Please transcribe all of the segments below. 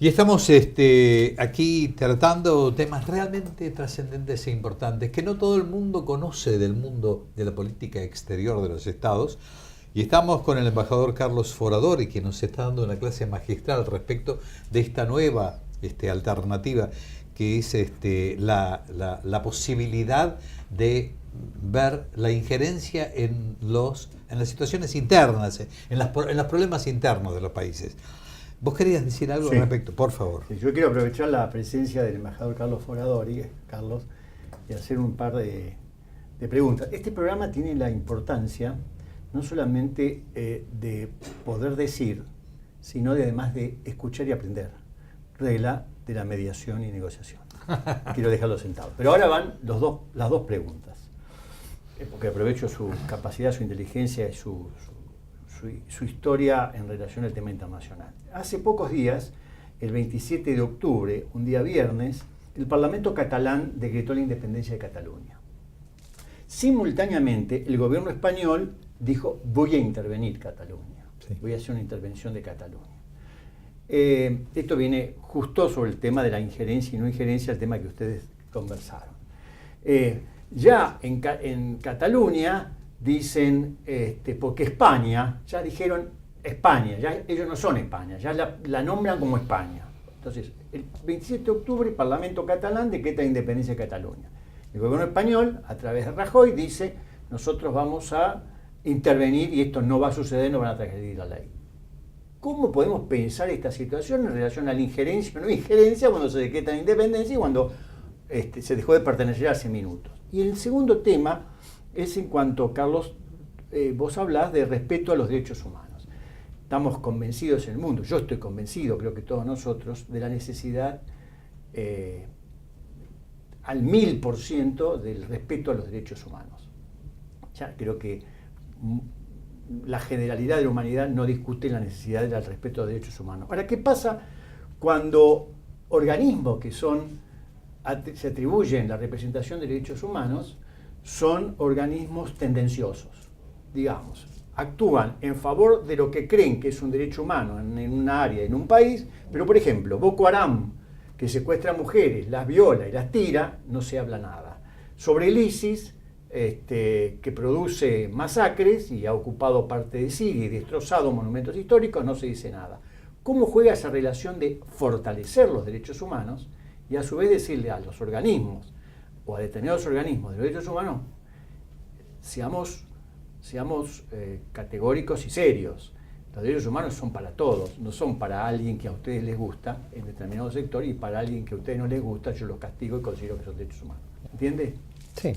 Y estamos aquí tratando temas realmente trascendentes e importantes que no todo el mundo conoce del mundo de la política exterior de los estados. Y estamos con el embajador Carlos Foradori, que nos está dando una clase magistral respecto de esta nueva alternativa, que es la posibilidad de ver la injerencia en las situaciones internas, en los problemas internos de los países. ¿Vos querías decir algo al respecto? Por favor. Sí, yo quiero aprovechar la presencia del embajador Carlos Foradori, Carlos, y hacer un par de preguntas. Este programa tiene la importancia no solamente de poder decir, sino además de escuchar y aprender. Regla de la mediación y negociación. Quiero dejarlo sentado. Pero ahora van las dos preguntas, porque aprovecho su capacidad, su inteligencia y su historia en relación al tema internacional. Hace pocos días, el 27 de octubre, un día viernes, el Parlamento catalán decretó la independencia de Cataluña. Simultáneamente, el gobierno español dijo, voy a intervenir Cataluña, sí. Voy a hacer una intervención de Cataluña. Esto viene justo sobre el tema de la injerencia y no injerencia, el tema que ustedes conversaron. Ya en Cataluña dicen, porque España, ya dijeron España, ya ellos no son España, ya la nombran como España. Entonces, el 27 de octubre el Parlamento catalán decreta la independencia de Cataluña. El gobierno español, a través de Rajoy, dice, nosotros vamos a intervenir y esto no va a suceder, no van a transgredir la ley. ¿Cómo podemos pensar esta situación en relación a la injerencia o no injerencia cuando se decreta la independencia y cuando se dejó de pertenecer hace minutos? Y el segundo tema es en cuanto, Carlos, vos hablás de respeto a los derechos humanos. Estamos convencidos en el mundo, yo estoy convencido, creo que todos nosotros, de la necesidad al 1000% del respeto a los derechos humanos. Ya creo que la generalidad de la humanidad no discute la necesidad del respeto a los derechos humanos. Ahora, ¿qué pasa cuando organismos que se atribuyen la representación de derechos humanos son organismos tendenciosos, digamos, actúan en favor de lo que creen que es un derecho humano en una área, en un país, pero por ejemplo, Boko Haram, que secuestra mujeres, las viola y las tira, no se habla nada. Sobre el ISIS, que produce masacres y ha ocupado parte de Siria y destrozado monumentos históricos, no se dice nada. ¿Cómo juega esa relación de fortalecer los derechos humanos y a su vez decirle a los organismos o a determinados organismos de los derechos humanos, seamos categóricos y serios? Los derechos humanos son para todos, no son para alguien que a ustedes les gusta en determinado sector y para alguien que a ustedes no les gusta yo los castigo y considero que son derechos humanos. ¿Entiende? Sí.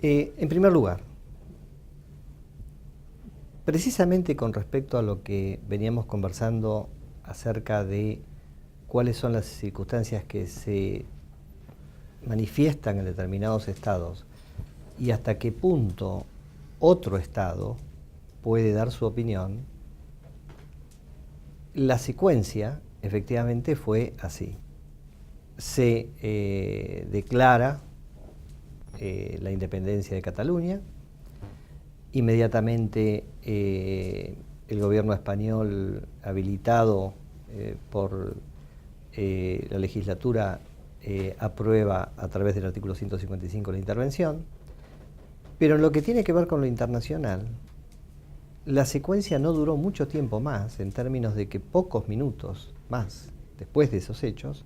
En primer lugar, precisamente con respecto a lo que veníamos conversando acerca de cuáles son las circunstancias que se manifiestan en determinados estados y hasta qué punto otro estado puede dar su opinión, la secuencia efectivamente fue así. Se declara la independencia de Cataluña, inmediatamente el gobierno español, habilitado por la legislatura, aprueba a través del artículo 155 la intervención, pero en lo que tiene que ver con lo internacional, la secuencia no duró mucho tiempo más, en términos de que pocos minutos más después de esos hechos,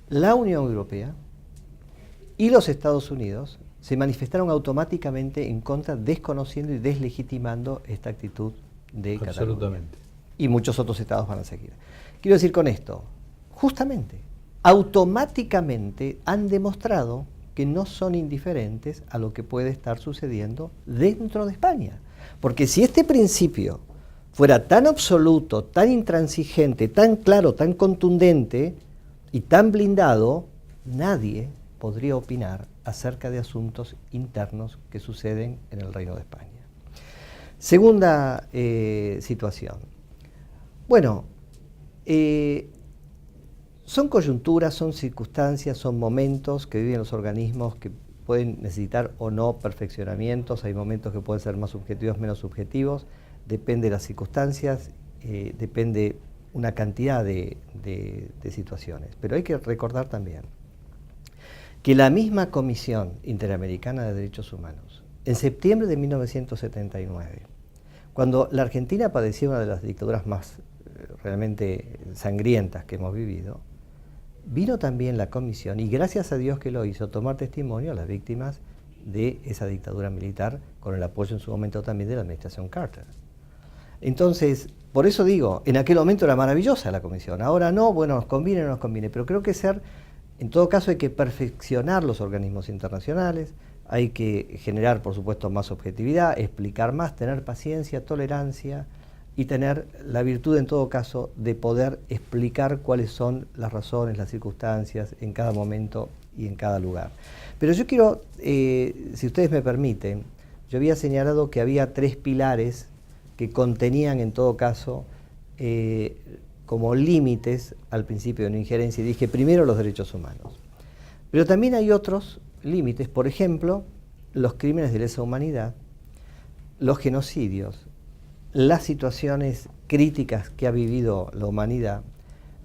la Unión Europea y los Estados Unidos se manifestaron automáticamente en contra, desconociendo y deslegitimando esta actitud de Cataluña. Absolutamente. Y muchos otros estados van a seguir. Quiero decir con esto, justamente, automáticamente han demostrado que no son indiferentes a lo que puede estar sucediendo dentro de España. Porque si este principio fuera tan absoluto, tan intransigente, tan claro, tan contundente y tan blindado, nadie podría opinar acerca de asuntos internos que suceden en el Reino de España. Segunda situación. Bueno, son coyunturas, son circunstancias, son momentos que viven los organismos que pueden necesitar o no perfeccionamientos. Hay momentos que pueden ser más subjetivos, menos subjetivos. Depende de las circunstancias, depende una cantidad de situaciones. Pero hay que recordar también que la misma Comisión Interamericana de Derechos Humanos, en septiembre de 1979, cuando la Argentina padecía una de las dictaduras más realmente sangrientas que hemos vivido, vino también la comisión, y gracias a Dios que lo hizo, tomar testimonio a las víctimas de esa dictadura militar, con el apoyo en su momento también de la administración Carter. Entonces, por eso digo, en aquel momento era maravillosa la comisión, ahora no, bueno, nos conviene o no nos conviene, pero creo que en todo caso hay que perfeccionar los organismos internacionales, hay que generar, por supuesto, más objetividad, explicar más, tener paciencia, tolerancia y tener la virtud, en todo caso, de poder explicar cuáles son las razones, las circunstancias en cada momento y en cada lugar. Pero yo quiero, si ustedes me permiten, yo había señalado que había 3 pilares que contenían, en todo caso, como límites al principio de no injerencia, y dije primero los derechos humanos. Pero también hay otros límites, por ejemplo, los crímenes de lesa humanidad, los genocidios, las situaciones críticas que ha vivido la humanidad,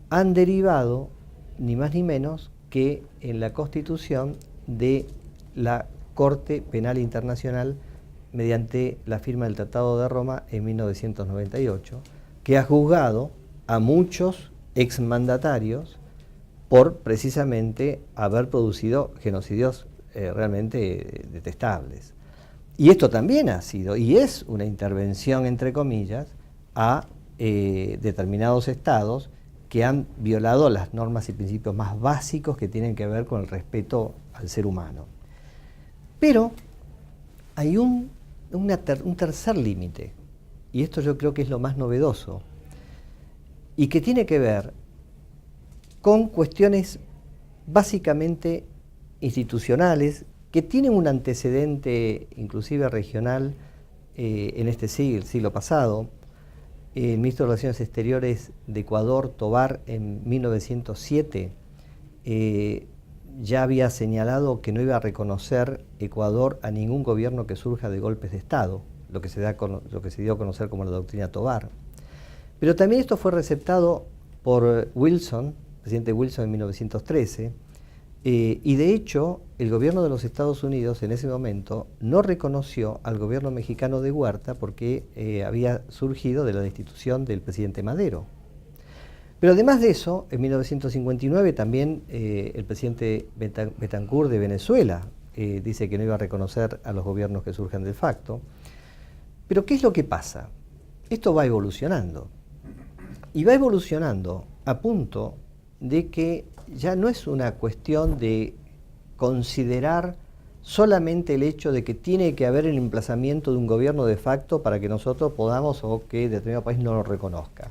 han derivado, ni más ni menos, que en la constitución de la Corte Penal Internacional mediante la firma del Tratado de Roma en 1998, que ha juzgado a muchos exmandatarios por precisamente haber producido genocidios realmente detestables. Y esto también ha sido, y es una intervención, entre comillas, a determinados estados que han violado las normas y principios más básicos que tienen que ver con el respeto al ser humano. Pero hay un tercer límite, y esto yo creo que es lo más novedoso, y que tiene que ver con cuestiones básicamente institucionales que tienen un antecedente inclusive regional en este siglo pasado. El ministro de Relaciones Exteriores de Ecuador, Tobar, en 1907, ya había señalado que no iba a reconocer Ecuador a ningún gobierno que surja de golpes de Estado, lo que se dio a conocer como la doctrina Tobar. Pero también esto fue receptado por Wilson, presidente Wilson en 1913, y de hecho el gobierno de los Estados Unidos en ese momento no reconoció al gobierno mexicano de Huerta porque había surgido de la destitución del presidente Madero. Pero además de eso, en 1959 también el presidente Betancourt de Venezuela dice que no iba a reconocer a los gobiernos que surjan de facto. Pero ¿qué es lo que pasa? Esto va evolucionando. Y va evolucionando a punto de que ya no es una cuestión de considerar solamente el hecho de que tiene que haber el emplazamiento de un gobierno de facto para que nosotros podamos o que determinado país no lo reconozca,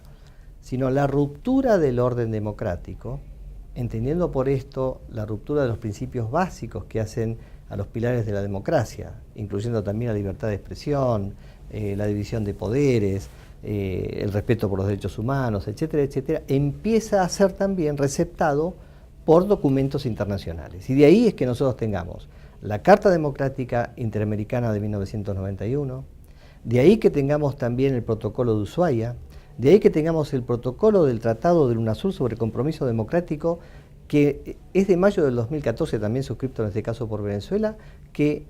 sino la ruptura del orden democrático, entendiendo por esto la ruptura de los principios básicos que hacen a los pilares de la democracia, incluyendo también la libertad de expresión, la división de poderes, el respeto por los derechos humanos, etcétera, etcétera, empieza a ser también receptado por documentos internacionales. Y de ahí es que nosotros tengamos la Carta Democrática Interamericana de 1991, de ahí que tengamos también el Protocolo de Ushuaia, de ahí que tengamos el protocolo del Tratado del UNASUR sobre compromiso democrático, que es de mayo del 2014, también suscripto en este caso por Venezuela, que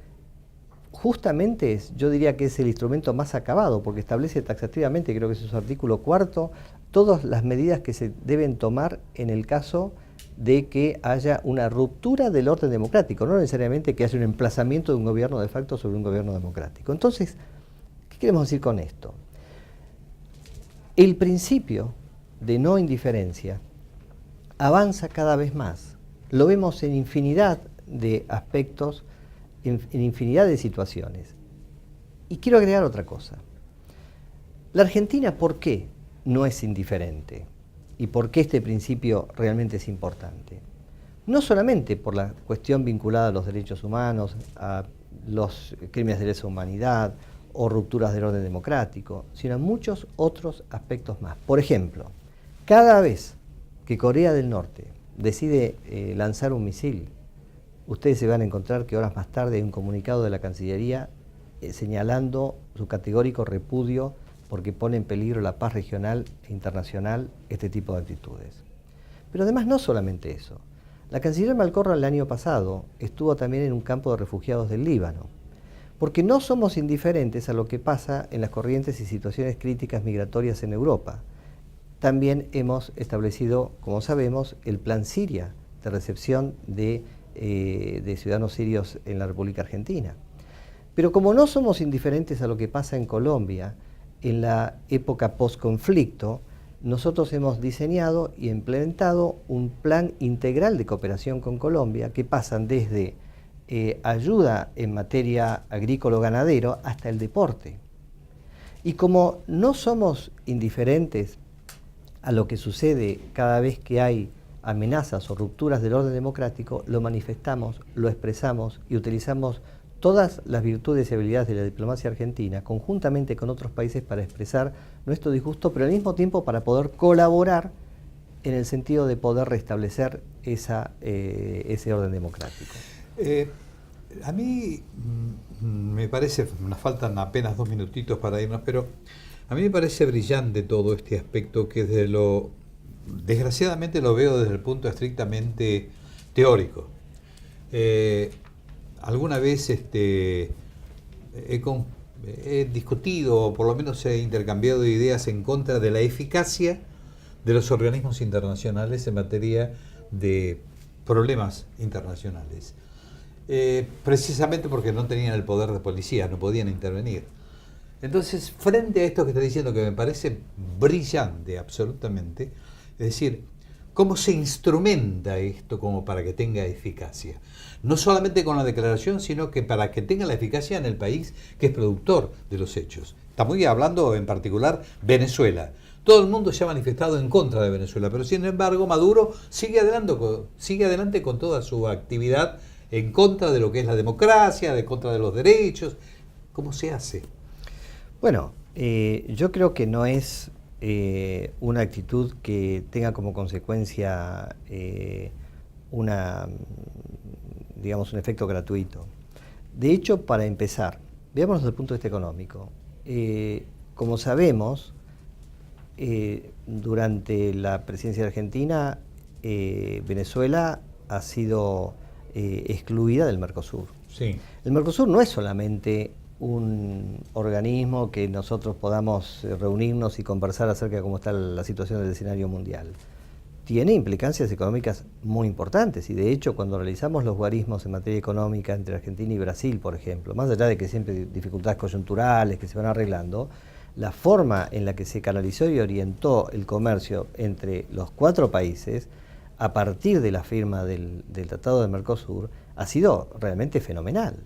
justamente yo diría que es el instrumento más acabado, porque establece taxativamente, creo que es su artículo 4, todas las medidas que se deben tomar en el caso de que haya una ruptura del orden democrático, no necesariamente que haya un emplazamiento de un gobierno de facto sobre un gobierno democrático. Entonces, ¿qué queremos decir con esto? El principio de no indiferencia avanza cada vez más. Lo vemos en infinidad de aspectos, en infinidad de situaciones. Y quiero agregar otra cosa. La Argentina, ¿por qué no es indiferente? ¿Y por qué este principio realmente es importante? No solamente por la cuestión vinculada a los derechos humanos, a los crímenes de lesa humanidad o rupturas del orden democrático, sino en muchos otros aspectos más. Por ejemplo, cada vez que Corea del Norte decide lanzar un misil, ustedes se van a encontrar que horas más tarde hay un comunicado de la Cancillería señalando su categórico repudio porque pone en peligro la paz regional e internacional este tipo de actitudes. Pero además no solamente eso. La canciller Malcorra el año pasado estuvo también en un campo de refugiados del Líbano, porque no somos indiferentes a lo que pasa en las corrientes y situaciones críticas migratorias en Europa. También hemos establecido, como sabemos, el Plan Siria de recepción de ciudadanos sirios en la República Argentina. Pero como no somos indiferentes a lo que pasa en Colombia, en la época post-conflicto, nosotros hemos diseñado y implementado un plan integral de cooperación con Colombia que pasan desde ayuda en materia agrícola-ganadero hasta el deporte. Y como no somos indiferentes a lo que sucede cada vez que hay amenazas o rupturas del orden democrático, lo manifestamos, lo expresamos y utilizamos todas las virtudes y habilidades de la diplomacia argentina, conjuntamente con otros países, para expresar nuestro disgusto, pero al mismo tiempo para poder colaborar en el sentido de poder restablecer ese orden democrático. A mí me parece, nos faltan apenas 2 minutitos para irnos, pero a mí me parece brillante todo este aspecto que desgraciadamente lo veo desde el punto estrictamente teórico. Alguna vez he discutido, o por lo menos he intercambiado ideas en contra de la eficacia de los organismos internacionales en materia de problemas internacionales. Precisamente porque no tenían el poder de policía, no podían intervenir. Entonces, frente a esto que está diciendo, que me parece brillante absolutamente, es decir, ¿cómo se instrumenta esto como para que tenga eficacia? No solamente con la declaración, sino que para que tenga la eficacia en el país que es productor de los hechos. Estamos hablando en particular Venezuela. Todo el mundo se ha manifestado en contra de Venezuela, pero sin embargo Maduro sigue adelante con toda su actividad en contra de lo que es la democracia, en contra de los derechos. ¿Cómo se hace? Bueno, yo creo que no es una actitud que tenga como consecuencia un efecto gratuito. De hecho, para empezar, veámoslo desde el punto de vista económico. Como sabemos, durante la presidencia de Argentina, Venezuela ha sido excluida del Mercosur. Sí. El Mercosur no es solamente un organismo que nosotros podamos reunirnos y conversar acerca de cómo está la situación del escenario mundial. Tiene implicancias económicas muy importantes, y de hecho cuando realizamos los guarismos en materia económica entre Argentina y Brasil, por ejemplo, más allá de que siempre hay dificultades coyunturales que se van arreglando, la forma en la que se canalizó y orientó el comercio entre los 4 países a partir de la firma del Tratado de Mercosur ha sido realmente fenomenal.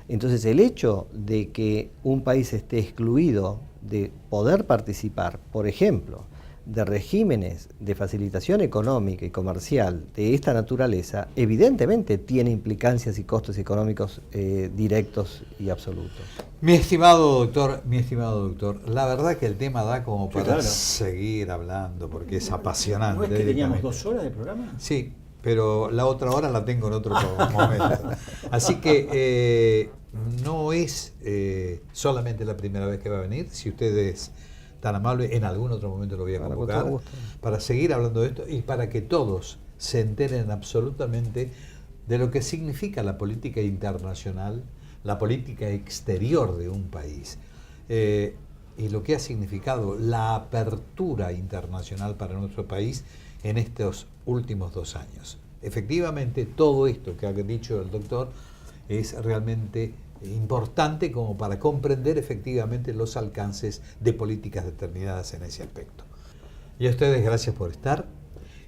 Entonces, el hecho de que un país esté excluido de poder participar, por ejemplo, de regímenes de facilitación económica y comercial de esta naturaleza, evidentemente tiene implicancias y costos económicos directos y absolutos. Mi estimado doctor, la verdad que el tema da como para claro. seguir hablando, porque es apasionante. ¿No es que teníamos 2 horas de programa? Sí, pero la otra hora la tengo en otro momento. Así que no es solamente la primera vez que va a venir. Si ustedes tan amable, en algún otro momento lo voy a convocar para seguir hablando de esto y para que todos se enteren absolutamente de lo que significa la política internacional, la política exterior de un país, y lo que ha significado la apertura internacional para nuestro país en estos últimos 2 años. Efectivamente, todo esto que ha dicho el doctor es realmente importante como para comprender efectivamente los alcances de políticas determinadas en ese aspecto. Y a ustedes, gracias por estar.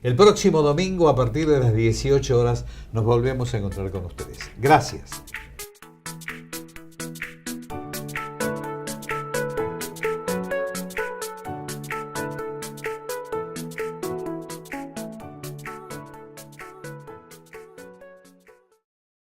El próximo domingo, a partir de las 18 horas, nos volvemos a encontrar con ustedes. Gracias.